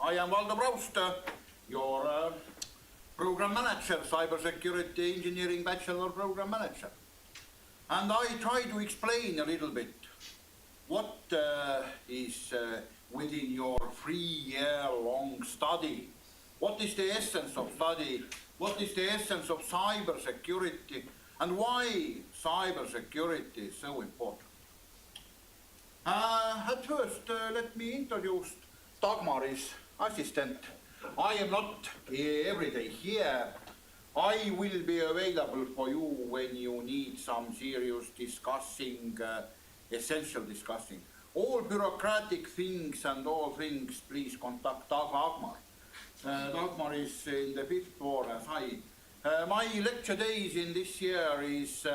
I am Valdo Braust, your program manager, cybersecurity engineering bachelor program manager. And I try to explain a little bit what is within your 3-year-long study. What is the essence of study? What is the essence of cybersecurity? And why cybersecurity is so important? At first, let me introduce Dagmar's assistant. I am not every day here. I will be available for you when you need some serious discussing, essential discussing. All bureaucratic things and all things, please contact Dagmar. Dagmar is in the 5th floor as I. My lecture days in this year is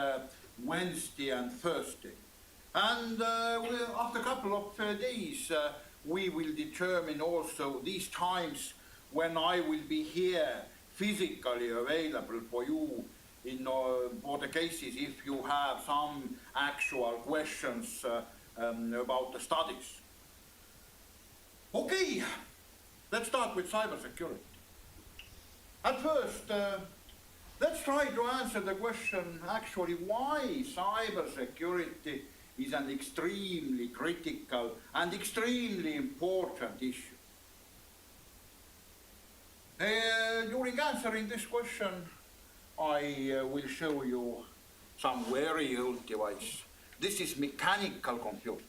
Wednesday and Thursday. And after a couple of days, we will determine also these times when I will be here physically available for you in for the cases if you have some actual questions about the studies. Okay, let's start with cybersecurity. At first, let's try to answer the question actually why cybersecurity is an extremely critical and extremely important issue. During answering this question, I will show you some very old device. This is mechanical computer.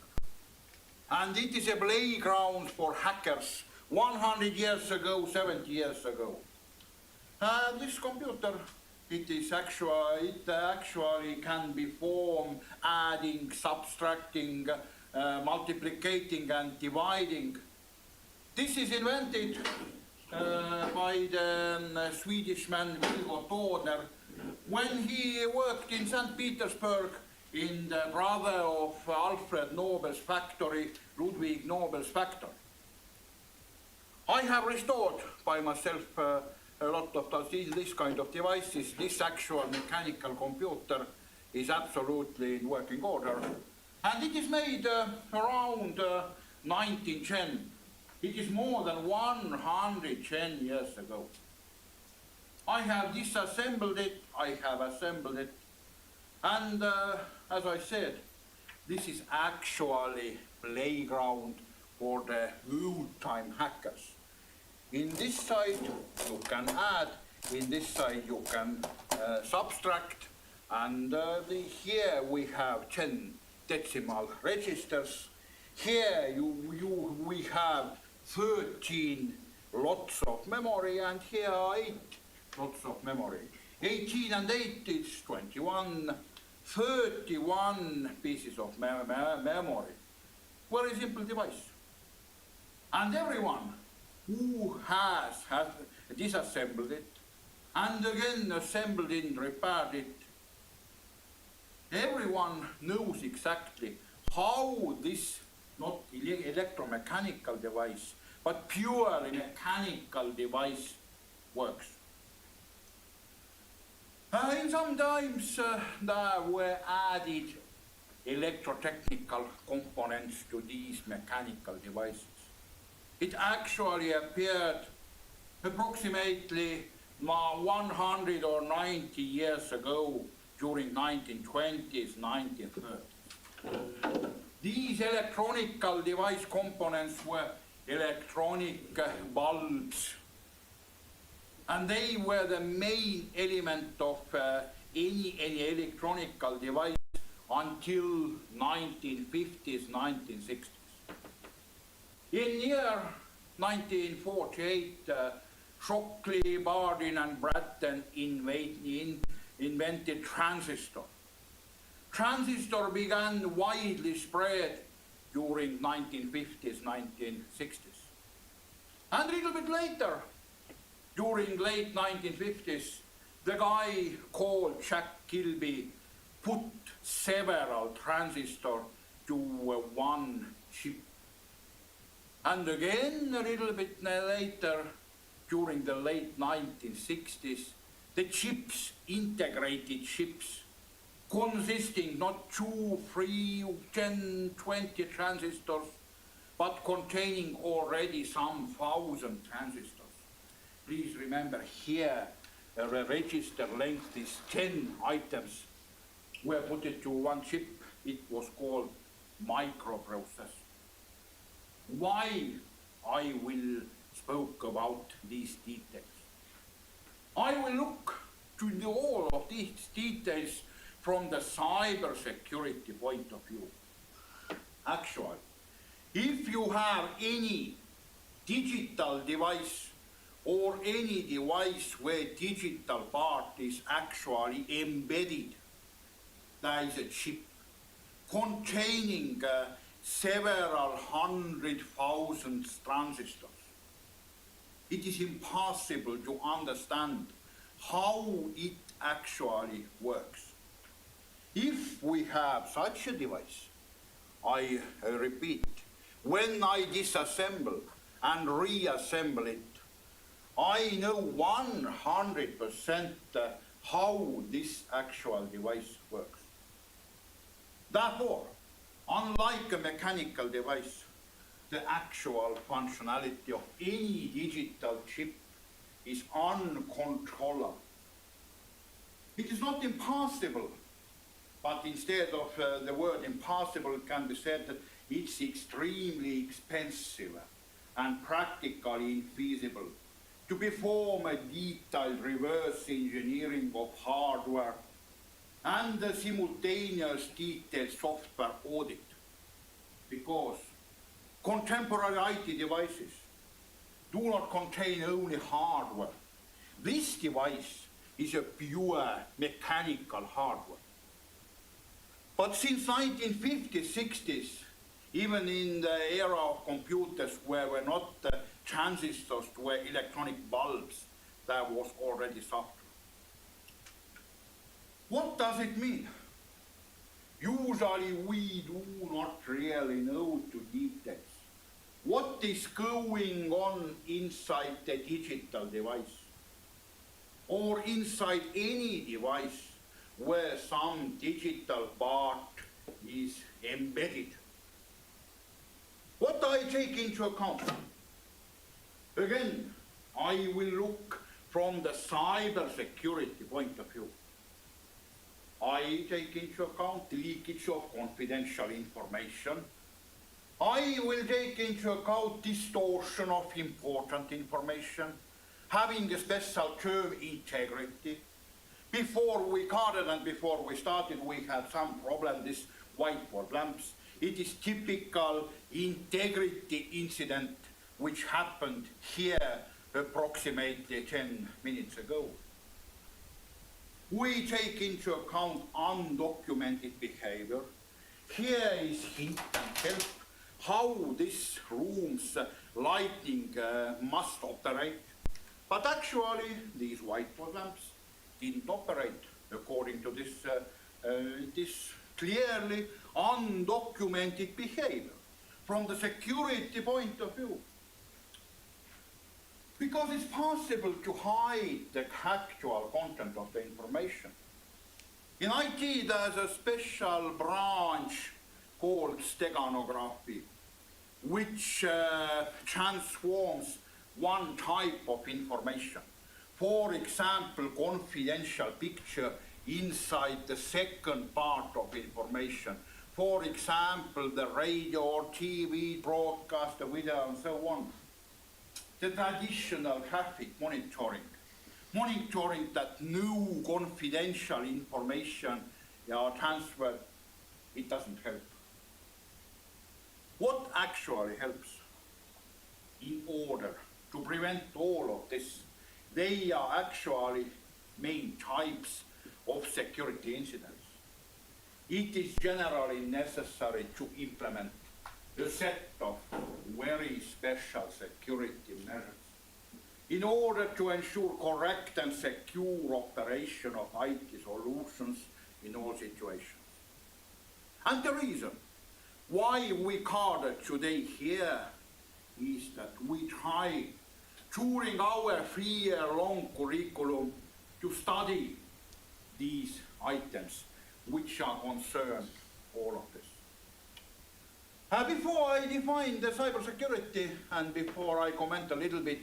And it is a playground for hackers 100 years ago, 70 years ago. This computer, it actually can be formed, adding, subtracting, multiplicating and dividing. This is invented by the Swedish man Vilgot Torner when he worked in St. Petersburg in the brother of Alfred Nobel's factory, Ludwig Nobel's factory. I have restored by myself a lot of this kind of devices. This actual mechanical computer is absolutely in working order. And it is made around 1910. It is more than 110 years ago. I have disassembled it, I have assembled it. And as I said, this is actually playground for the old-time hackers. In this side you can add, in this side you can subtract, and here we have 10 decimal registers. Here we have 13 lots of memory, and here are 8 lots of memory. 18 and 8 is 21, 31 pieces of memory. Very simple device. And everyone who has disassembled it and again assembled it and repaired it, everyone knows exactly how this not electromechanical device, but purely mechanical device works. In sometimes there were added electrotechnical components to these mechanical devices. It actually appeared approximately 100 or 90 years ago during 1920s, 1930s. These electronical device components were electronic bulbs, and they were the main element of any electronical device until 1950s, 1960s. In year 1948, Shockley, Bardeen and Bratton invented transistor. Transistor began widely spread during 1950s, 1960s. And a little bit later, during late 1950s, the guy called Jack Kilby put several transistors to one chip. And again, a little bit later, during the late 1960s, the chips, integrated chips, consisting not 2, 3, 10, 20 transistors, but containing already some 1,000 transistors. Please remember here, the register length is 10 items. Were put it to one chip, it was called microprocessor. Why I will spoke about these details? I will look to all of these details from the cybersecurity point of view. Actually, if you have any digital device or any device where digital part is actually embedded, there is a chip containing several 100,000 transistors. It is impossible to understand how it actually works. If we have such a device, I repeat, when I disassemble and reassemble it, I know 100% how this actual device works. Therefore, unlike a mechanical device, the actual functionality of any digital chip is uncontrollable. It is not impossible, but instead of the word impossible, it can be said that it's extremely expensive and practically infeasible to perform a detailed reverse engineering of hardware and a simultaneous detailed software audit, because contemporary IT devices do not contain only hardware. This device is a pure mechanical hardware. But since 1950s, 60s, even in the era of computers where were not transistors, were electronic bulbs, there was already software. What does it mean? Usually we do not really know the details. What is going on inside the digital device or inside any device where some digital part is embedded? What I take into account? Again, I will look from the cybersecurity point of view. I take into account the leakage of confidential information. I will take into account distortion of important information, having a special term integrity. Before we carded and before we started, we had some problem, this whiteboard lamps. It is typical integrity incident which happened here approximately 10 minutes ago. We take into account undocumented behavior. Here is hint and help how this room's lighting must operate. But actually, these whiteboard lamps didn't operate according to this clearly undocumented behavior from the security point of view. Because it's possible to hide the actual content of the information. In IT, there's a special branch called steganography, which transforms one type of information. For example, confidential picture inside the second part of information. For example, the radio or TV broadcast, the video, and so on. The traditional traffic monitoring that no confidential information are transferred, it doesn't help. What actually helps in order to prevent all of this? They are actually main types of security incidents. It is generally necessary to implement a set of very special security measures in order to ensure correct and secure operation of IT solutions in all situations. And the reason why we carded today here is that we try during our 3-year-long curriculum to study these items which are concerned all of this. Before I define the cybersecurity and before I comment a little bit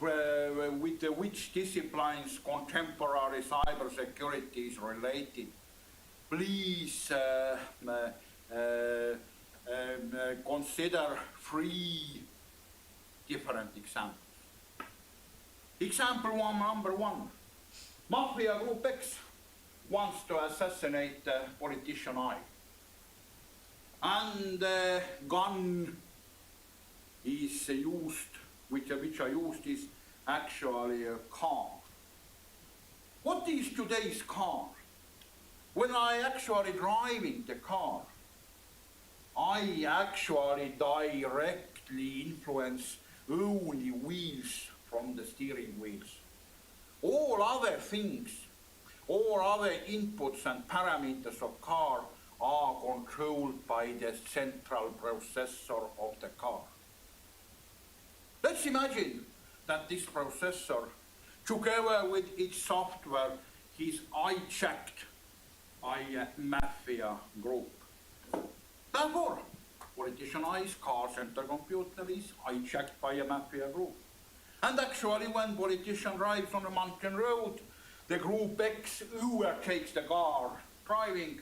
with which disciplines contemporary cybersecurity is related, please consider 3 different examples. Example number 1. Mafia Group X wants to assassinate politician I. And the gun is used, which I used is actually a car. What is today's car? When I actually driving the car, I actually directly influence only wheels from the steering wheels. All other things, all other inputs and parameters of car are controlled by the central processor of the car. Let's imagine that this processor, together with its software, is hijacked by a mafia group. Therefore, politician I's car center computer is hijacked by a mafia group. And actually, when politician drives on a mountain road, the group X overtakes the car driving.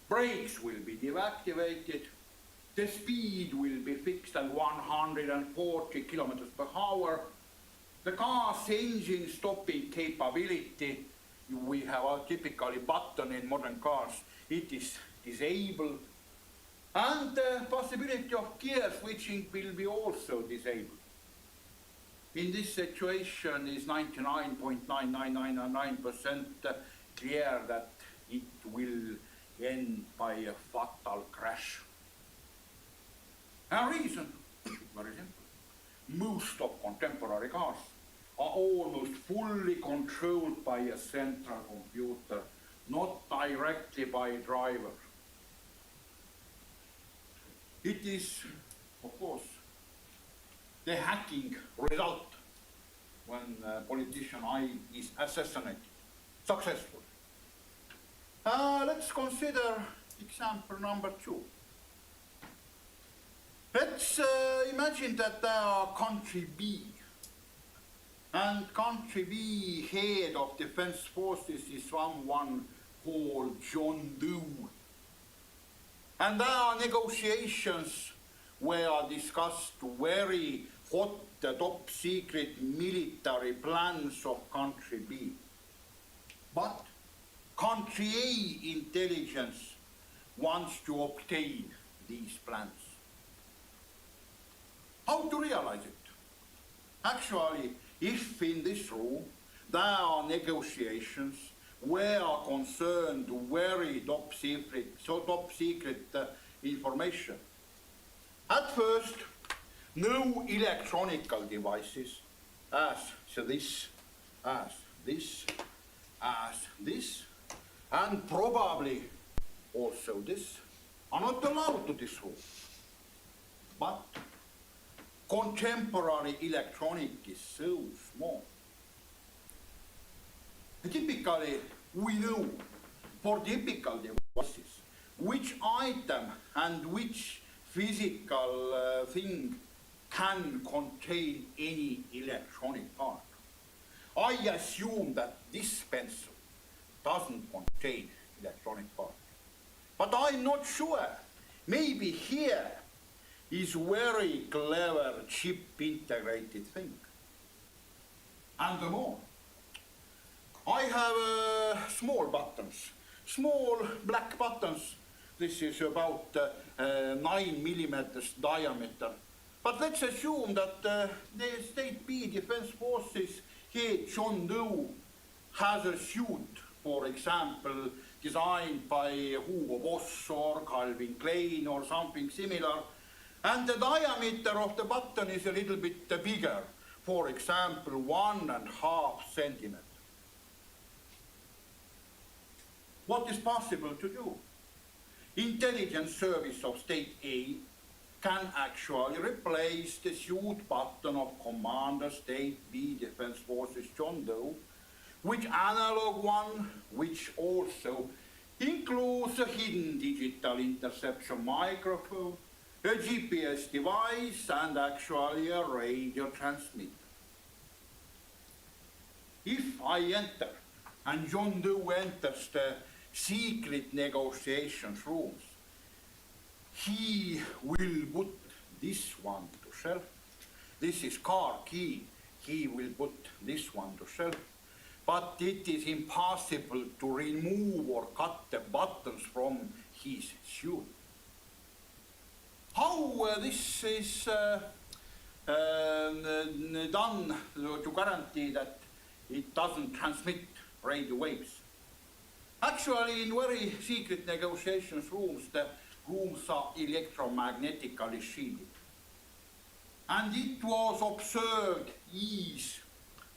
Brakes will be deactivated, the speed will be fixed at 140 kilometers per hour, the car's engine stopping capability, we have a typically button in modern cars, it is disabled, and the possibility of gear switching will be also disabled. In this situation is 99.9999% clear that it will end by a fatal crash. And reason, very simple. Most of contemporary cars are almost fully controlled by a central computer, not directly by a driver. It is, of course, the hacking result when politician I is assassinated, successful. Let's consider example number 2. Let's imagine that there are country B, and country B head of defense forces is someone called John Doe. And there are negotiations where discussed very hot, top secret military plans of country B. But country A intelligence wants to obtain these plans. How to realize it? Actually, if in this room there are negotiations where are concerned very top secret information, at first, no electronical devices as this, and probably also this are not allowed to this room. But contemporary electronic is so small. Typically, we know for typical devices which item and which physical thing can contain any electronic part. I assume that this pencil doesn't contain electronic part. But I'm not sure. Maybe here is very clever chip integrated thing. And more. I have small buttons, small black buttons. This is about 9 millimeters diameter. But let's assume that the State B Defense Forces here, John Doe, has a suit, for example, designed by Hugo Boss or Calvin Klein or something similar, and the diameter of the button is a little bit bigger, for example, 1.5 centimeters. What is possible to do? Intelligence service of State A can actually replace the suit button of Commander State B Defense Forces John Doe with analog one, which also includes a hidden digital interception microphone a GPS device and actually a radio transmitter. If I enter and John Doe enters the secret negotiations rooms, he will put this one to shelf. This is car key. He will put this one to shelf. But it is impossible to remove or cut the buttons from his shoe. How this is done to guarantee that it doesn't transmit radio waves? Actually, in very secret negotiations rooms, the rooms are electromagnetically shielded. And it was observed is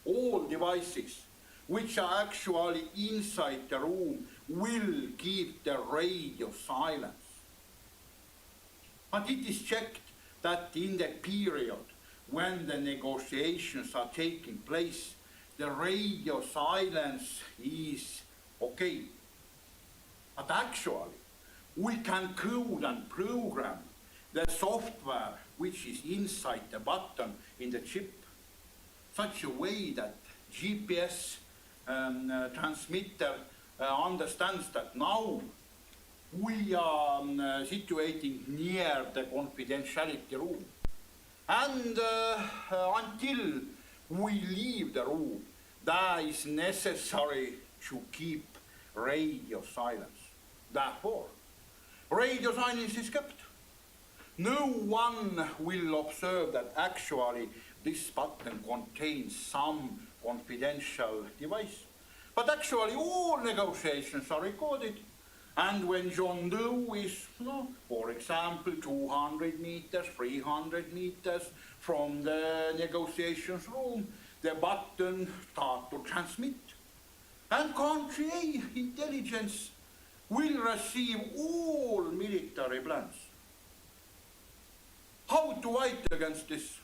all devices which are actually inside the room will keep the radio silence. But it is checked that in the period when the negotiations are taking place, the radio silence is okay. But actually, we can code and program the software which is inside the button in the chip such a way that GPS transmitter understands that now we are situating near the confidentiality room. And until we leave the room, that is necessary to keep radio silence. Therefore, radio silence is kept. No one will observe that actually this button contains some confidential device. But actually all negotiations are recorded. And when John Doe is, for example, 200 meters, 300 meters from the negotiations room, the button starts to transmit. And country intelligence will receive all military plans. How to fight against this?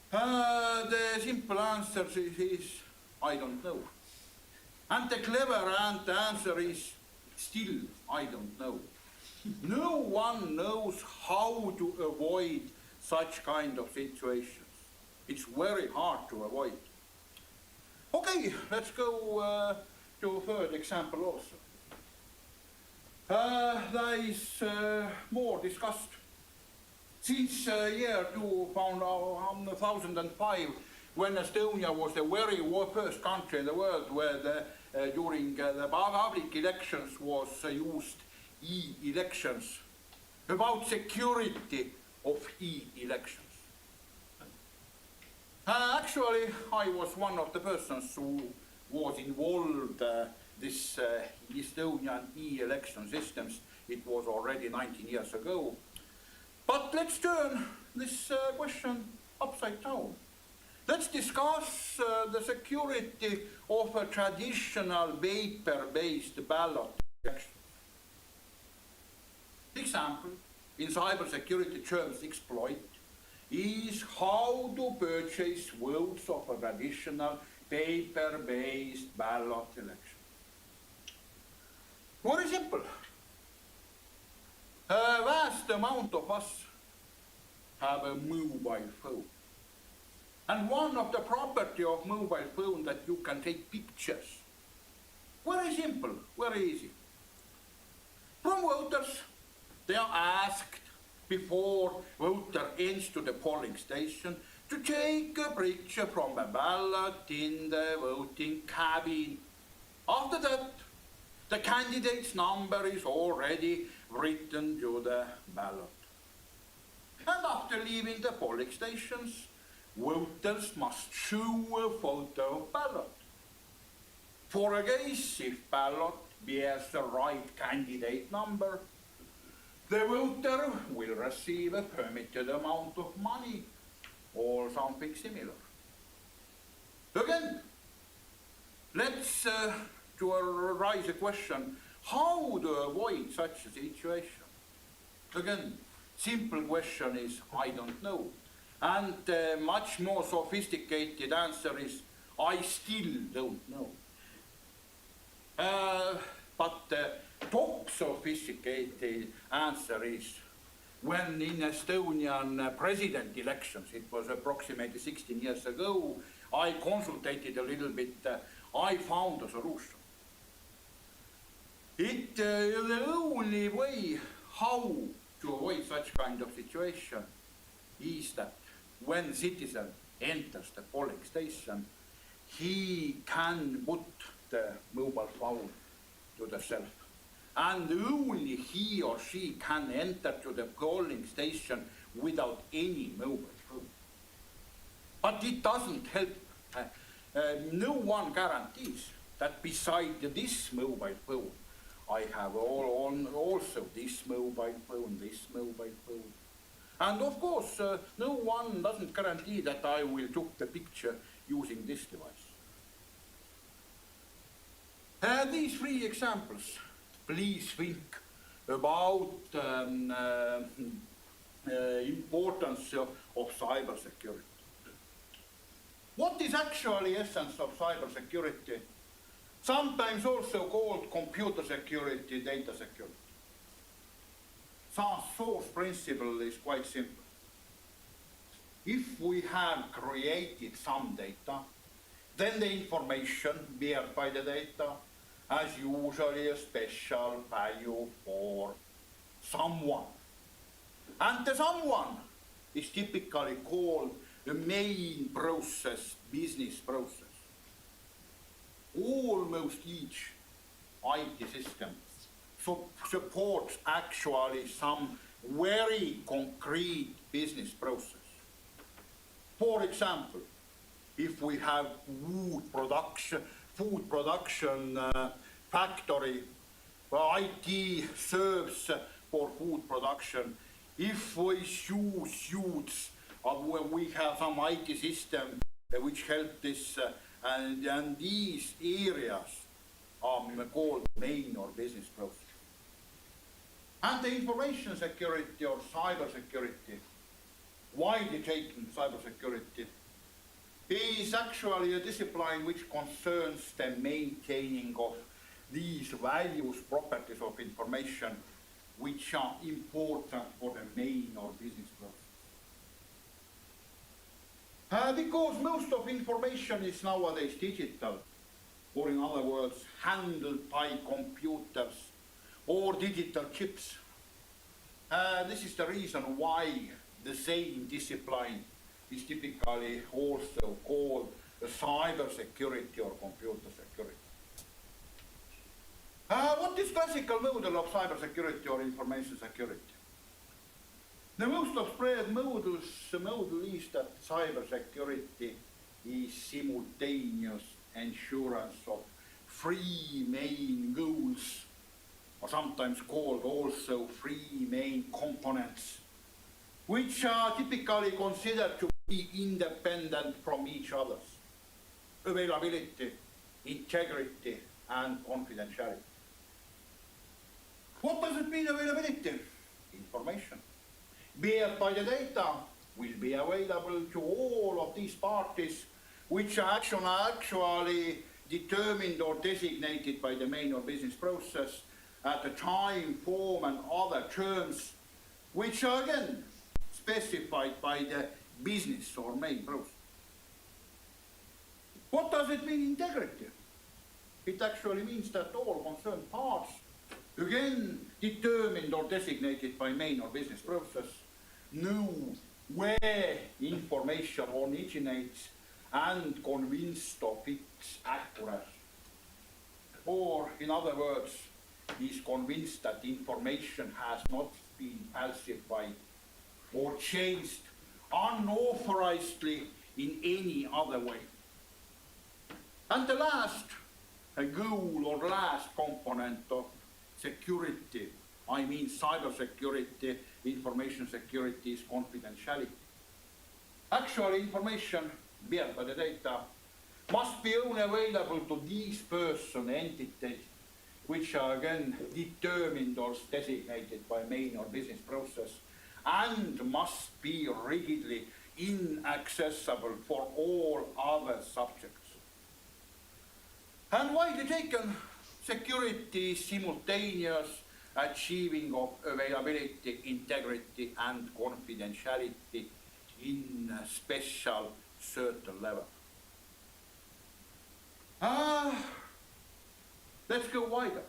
The simple answer is I don't know. And the clever answer is still I don't know. No one knows how to avoid such kind of situations. It's very hard to avoid. Okay, let's go to a third example also. There is more discussed. Since year 2005, when Estonia was the very first country in the world where during the public elections was used e-elections, about security of e-elections. Actually, I was one of the persons who was involved this Estonian e-election systems. It was already 19 years ago. But let's turn this question upside down. Let's discuss the security of a traditional paper-based ballot election. Example, in cybersecurity terms, exploit is how to purchase votes of a traditional paper-based ballot election. Very simple. A vast amount of us have a mobile phone. And one of the property of mobile phone that you can take pictures. Very simple, very easy. From voters, they are asked before voter enters to the polling station to take a picture from a ballot in the voting cabin. After that, the candidate's number is already written to the ballot. And after leaving the polling stations, voters must show a photo of ballot. For a case, if ballot bears the right candidate number, the voter will receive a permitted amount of money or something similar. Again, let's to raise a question, how to avoid such a situation? Again, simple question is, I don't know. And much more sophisticated answer is, I still don't know. But the top sophisticated answer is, when in Estonian president elections, it was approximately 16 years ago, I consulted a little bit, I found a solution. The only way how to avoid such kind of situation is that when citizen enters the polling station, he can put the mobile phone to the self. And only he or she can enter to the polling station without any mobile phone. But it doesn't help. No one guarantees that beside this mobile phone, I have also this mobile phone, this mobile phone. And of course, no one doesn't guarantee that I will take the picture using this device. These three examples, please think about importance of cybersecurity. What is actually essence of cybersecurity? Sometimes also called computer security, data security. Source principle is quite simple. If we have created some data, then the information beared by the data has usually a special value for someone. And the someone is typically called the main process, business process. Almost each IT system supports actually some very concrete business process. For example, if we have food production factory, IT serves for food production. If we use we have some IT system which help this, and these areas are called main or business process. And the information security or cyber security, widely taken cybersecurity, is actually a discipline which concerns the maintaining of these values, properties of information, which are important for the main or business process. Because most of information is nowadays digital, or in other words, handled by computers or digital chips. This is the reason why the same discipline is typically also called cyber security or computer security. What is classical model of cyber security or information security? The most spread model is that cyber security is simultaneous assurance of three main goals, or sometimes called also three main components, which are typically considered to be independent from each other: availability, integrity, and confidentiality. What does it mean, availability? Information beared by the data will be available to all of these parties, which are actually determined or designated by the main or business process at the time, form, and other terms, which are again specified by the business or main process. What does it mean, integrity? It actually means that all concerned parts, again determined or designated by main or business process, know where information originates and convinced of its accuracy. Or, in other words, is convinced that information has not been falsified or changed unauthorizedly in any other way. And the last goal or last component of security, I mean cyber security, information security, is confidentiality. Actually, information beared by the data must be only available to these person entities, which are again determined or designated by main or business process, and must be rigidly inaccessible for all other subjects. And widely taken, security is simultaneous achieving of availability, integrity, and confidentiality in a special certain level. Let's go wider.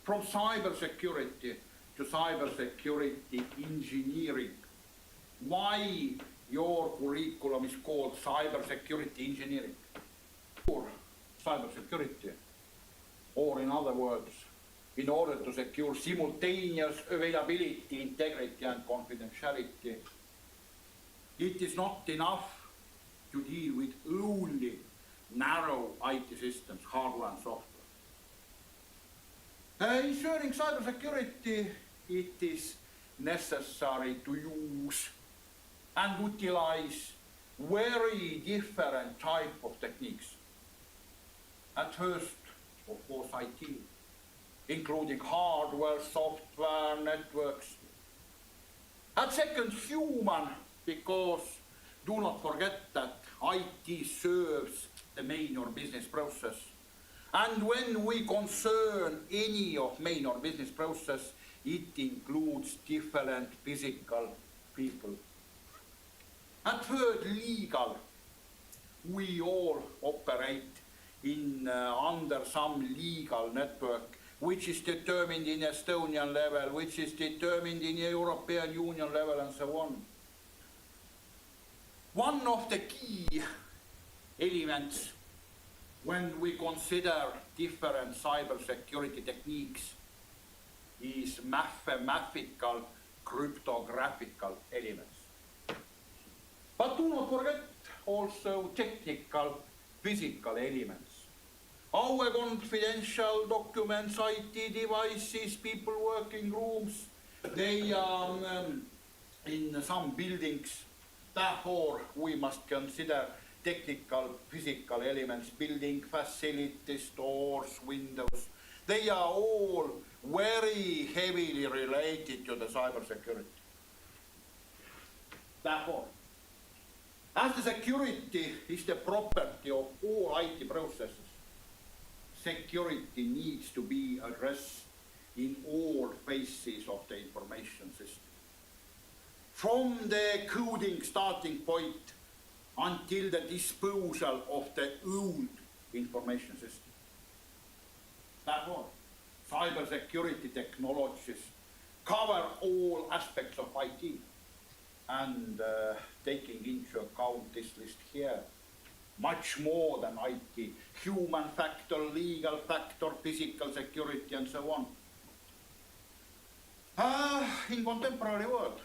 From cybersecurity to cybersecurity engineering. Why your curriculum is called cybersecurity engineering? Or cybersecurity, or in other words, in order to secure simultaneous availability, integrity, and confidentiality, it is not enough to deal with only narrow IT systems, hardware and software. Ensuring cybersecurity, it is necessary to use and utilize very different type of techniques. At first, of course, IT, including hardware, software, networks. At second, human, because do not forget that IT serves the main or business process. And when we concern any of main or business process, it includes different physical people. And third, legal. We all operate in under some legal network, which is determined in Estonian level, which is determined in European Union level, and so on. One of the key elements when we consider different cybersecurity techniques is mathematical cryptographical elements. But do not forget also technical physical elements. Our confidential documents, IT devices, people working rooms, they are in some buildings. Therefore, we must consider technical physical elements, building facilities, doors, windows. They are all very heavily related to the cybersecurity. Therefore, as the security is the property of all IT processes, security needs to be addressed in all phases of the information system. From the coding starting point until the disposal of the old information system. Therefore, cybersecurity technologies cover all aspects of IT, and taking into account this list here, much more than IT, human factor, legal factor, physical security, and so on. In contemporary world,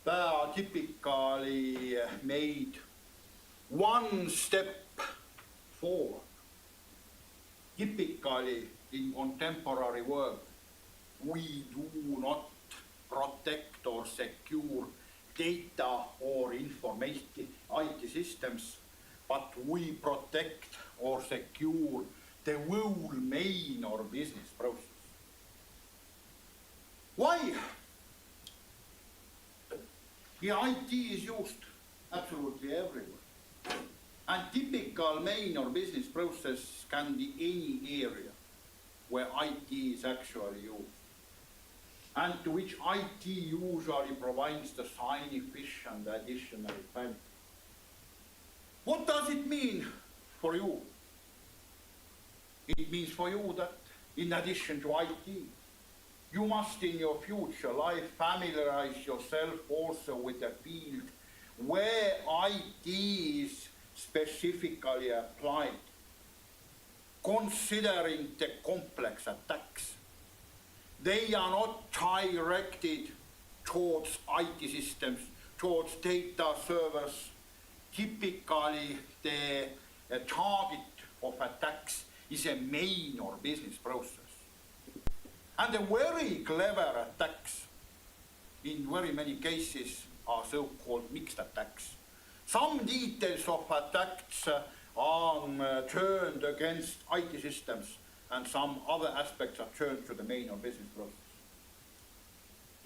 they are typically made one step forward. Typically, in contemporary world, we do not protect or secure data or information IT systems, but we protect or secure the whole main or business process. Why? The IT is used absolutely everywhere. And typical main or business process can be any area where IT is actually used, and to which IT usually provides the significant additional value. What does it mean for you? It means for you that in addition to IT, you must in your future life familiarize yourself also with a field where IT is specifically applied, considering the complex attacks. They are not directed towards IT systems, towards data servers. Typically, the target of attacks is a main or business process. And the very clever attacks, in very many cases, are so-called mixed attacks. Some details of attacks are turned against IT systems, and some other aspects are turned to the main or business process.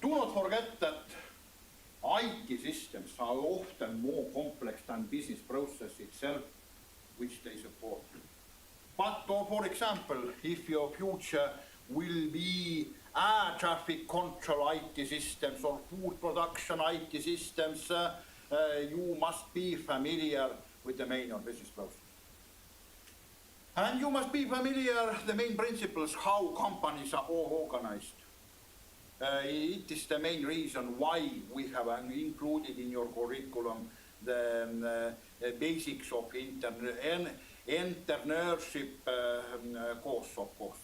Do not forget that IT systems are often more complex than business process itself, which they support. But for example, if your future will be air traffic control IT systems or food production IT systems, you must be familiar with the main or business process. And you must be familiar the main principles how companies are all organized. It is the main reason why we have included in your curriculum the basics of entrepreneurship course, of course.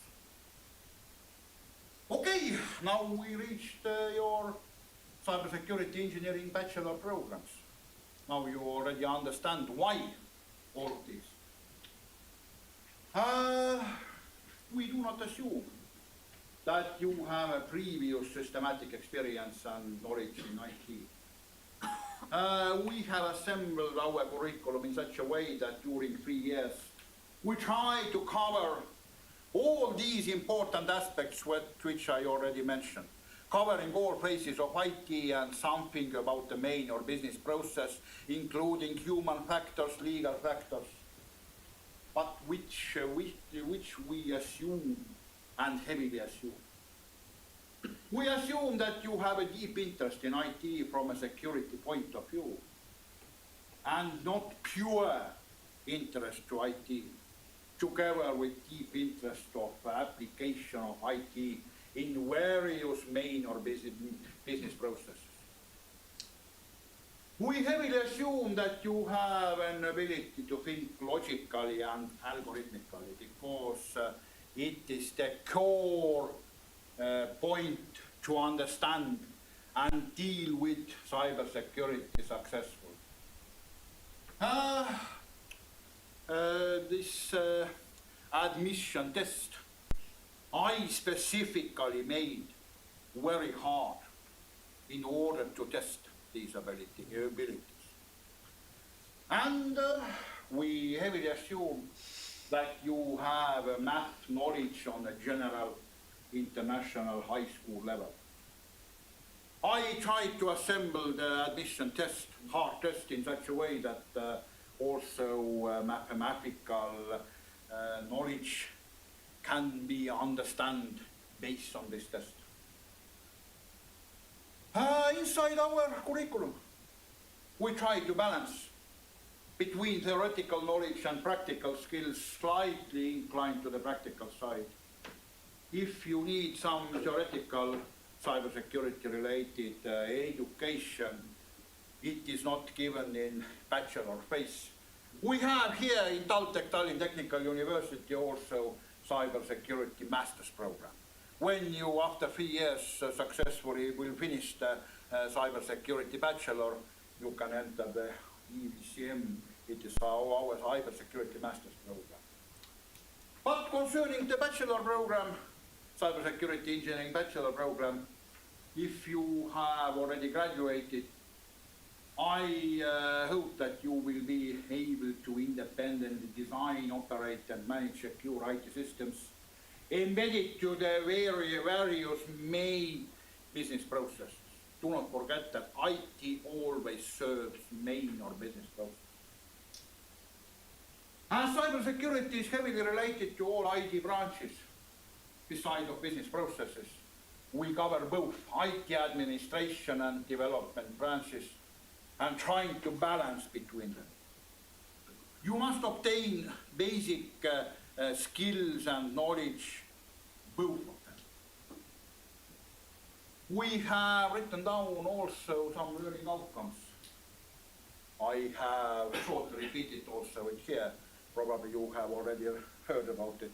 Okay, now we reached your cybersecurity engineering bachelor programs. Now you already understand why all of this. We do not assume that you have a previous systematic experience and knowledge in IT. We have assembled our curriculum in such a way that during 3 years we try to cover all these important aspects which I already mentioned, covering all phases of IT and something about the main or business process, including human factors, legal factors, but which we assume and heavily assume. We assume that you have a deep interest in IT from a security point of view, and not pure interest to IT, together with deep interest of application of IT in various main or business processes. We heavily assume that you have an ability to think logically and algorithmically, because it is the core point to understand and deal with cybersecurity successfully. This admission test I specifically made very hard in order to test these abilities. And we heavily assume that you have a math knowledge on a general international high school level. I tried to assemble the admission test, hard test, in such a way that also mathematical knowledge can be understood based on this test. Inside our curriculum, we try to balance between theoretical knowledge and practical skills, slightly inclined to the practical side. If you need some theoretical cybersecurity related education, it is not given in bachelor phase. We have here in TalTech, Tallinn Technical University, also cybersecurity master's program. When you, after 3 years, successfully will finish the cybersecurity bachelor, you can enter the IVSB. It is our cybersecurity master's program. But concerning the bachelor program, cybersecurity engineering bachelor program, if you have already graduated, I hope that you will be able to independently design, operate and manage secure IT systems embedded to the various main business processes. Do not forget that IT always serves main or business processes. As cybersecurity is heavily related to all IT branches, besides of business processes, we cover both IT administration and development branches and trying to balance between them. You must obtain basic skills and knowledge, both of them. We have written down also some learning outcomes. I have shortly repeated also it here. Probably you have already heard about it.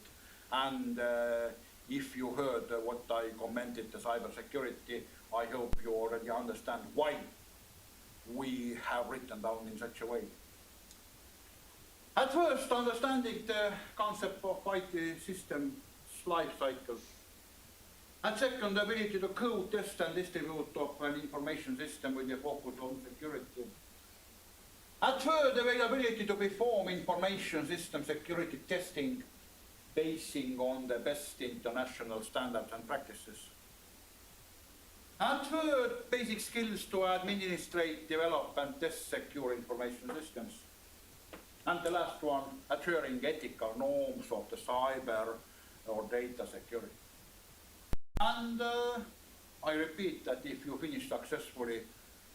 And if you heard what I commented the cybersecurity, I hope you already understand why we have written down in such a way. At first, understanding the concept of IT system life cycle. At second, the ability to code, test and distribute of an information system with a focus on security. At third, the availability to perform information system security testing basing on the best international standards and practices. And third, basic skills to administrate, develop and test secure information systems. And the last one, adhering ethical norms of the cyber or data security. And I repeat that if you finish successfully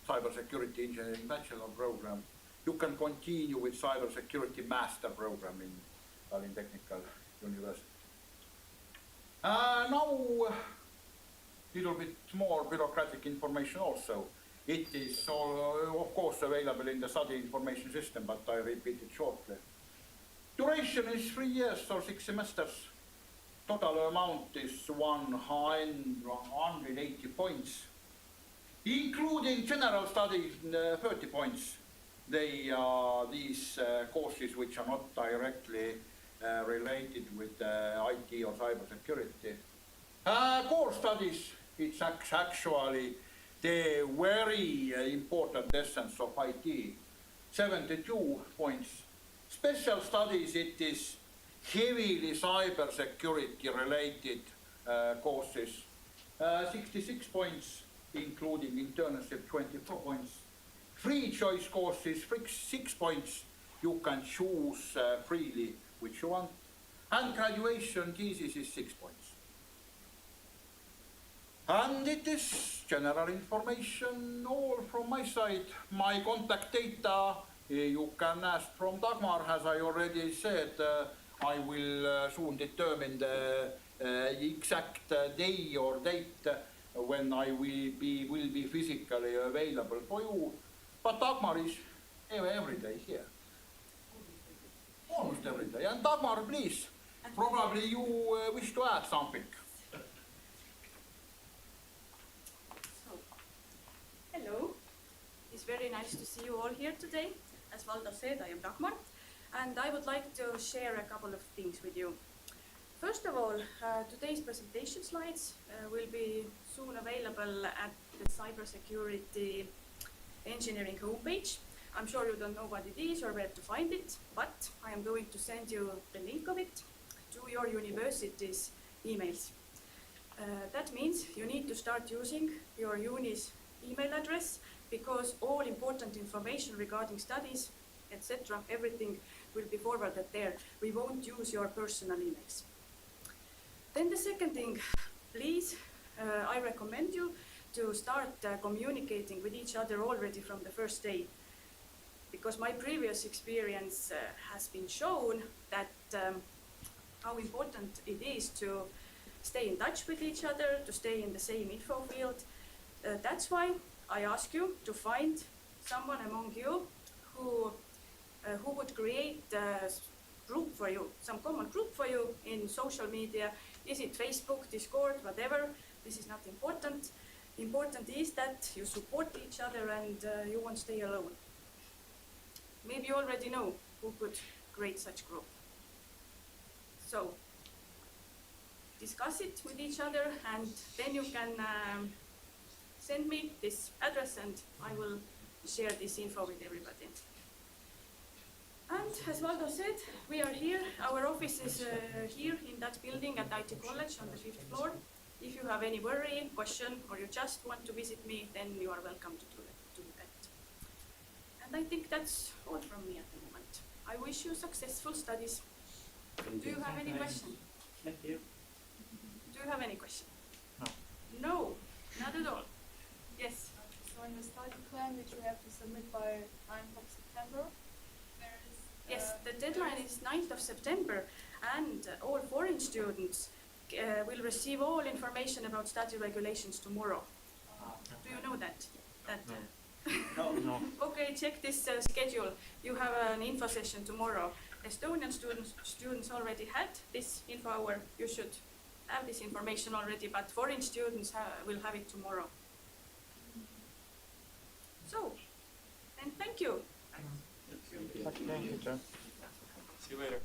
cybersecurity engineering bachelor program, you can continue with cybersecurity master program in Tallinn Technical University. Now, little bit more bureaucratic information also. It is of course available in the study information system, but I repeat it shortly. Duration is 3 years or 6 semesters. Total amount is 180 points, including general studies 30 points. They are these courses which are not directly related with IT or cybersecurity. Core studies, it's actually the very important essence of IT, 72 points. Special studies, it is heavily cybersecurity related courses, 66 points, including internship 24 points. Free choice courses, 6 points, you can choose freely which you want. And graduation thesis is 6 points. And it is general information all from my side. My contact data you can ask from Dagmar, as I already said. I will soon determine the exact day or date when I will be physically available for you. But Dagmar is every day here. Almost every day. And Dagmar, please, probably you wish to add something. Hello, it's very nice to see you all here today. As Valdo said, I am Dagmar, and I would like to share a couple of things with you. First of all, today's presentation slides will be soon available at the cybersecurity engineering homepage. I'm sure you don't know what it is or where to find it, but I am going to send you the link of it to your university's emails. That means you need to start using your uni's email address, because all important information regarding studies, etc., everything will be forwarded there. We won't use your personal emails. Then the second thing, please, I recommend you to start communicating with each other already from the first day, because my previous experience has been shown that how important it is to stay in touch with each other, to stay in the same info field. That's why I ask you to find someone among you who would create a group for you, some common group for you in social media. Is it Facebook, Discord, whatever? This is not important. Important is that you support each other and you won't stay alone. Maybe you already know who could create such group. So discuss it with each other, and then you can send me this address and I will share this info with everybody. And as Valdo said, we are here. Our office is here in that building at IT College on the 5th floor. If you have any worry, question, or you just want to visit me, then you are welcome to do that. And I think that's all from me at the moment. I wish you successful studies. Do you have any question? Thank you. Do you have any question? No. No, not at all. Yes. So in the study plan, which we have to submit by 9th of September, there is... Yes, the deadline is 9th of September, and all foreign students will receive all information about study regulations tomorrow. Do you know that? No. Okay, check this schedule. You have an info session tomorrow. Estonian students already had this info hour. You should have this information already, but foreign students will have it tomorrow. So, and thank you. Thank you, John. See you later.